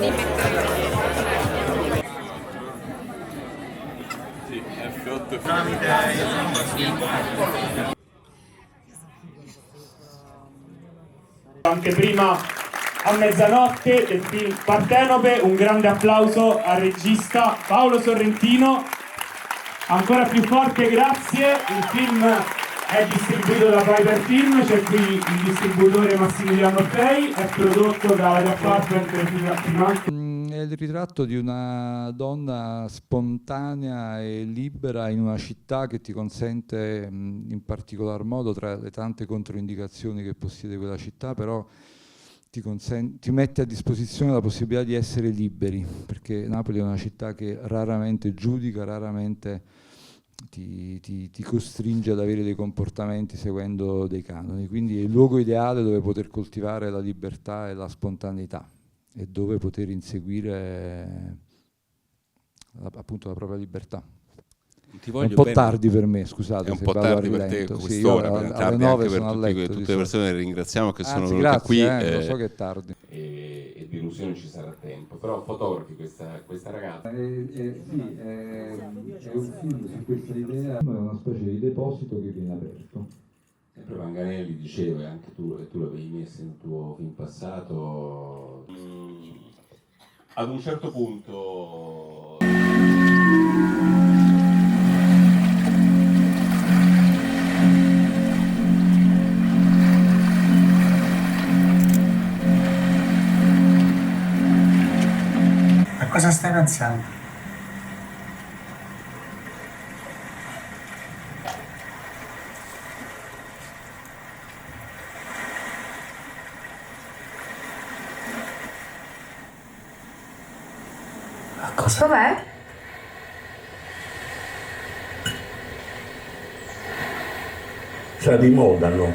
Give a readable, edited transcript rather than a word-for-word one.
Sì, F8 Anche prima a mezzanotte del film Partenope, un grande applauso al regista Paolo Sorrentino. Ancora più forte grazie, il film è distribuito da Piper Film, c'è qui il distributore Massimiliano Orfei, è prodotto da Area Apartment Film. È il ritratto di una donna spontanea e libera in una città che ti consente, in particolar modo, tra le tante controindicazioni che possiede quella città, però ti mette a disposizione la possibilità di essere liberi, perché Napoli è una città che raramente giudica, raramente ti costringe ad avere dei comportamenti seguendo dei canoni, quindi è il luogo ideale dove poter coltivare la libertà e la spontaneità e dove poter inseguire appunto la propria libertà. Ti È voglio un po' bene. tardi per me, scusate. È un se po' vado a tardi per te rilento. quest'ora, Sì, tardi alle 9 anche sono a per letto. tutte le persone che ringraziamo che sono Anzi, venute grazie, qui. lo so che è tardi. E di illusione ci sarà tempo, però fotografi questa ragazza. Sì, è un film su questa idea, è una specie di deposito che viene aperto. Sempre Manganelli diceva, e anche tu l'avevi messo nel tuo film passato, ad un certo punto A cosa stai pensando? A cosa? Dov'è? Cioè di moda, no?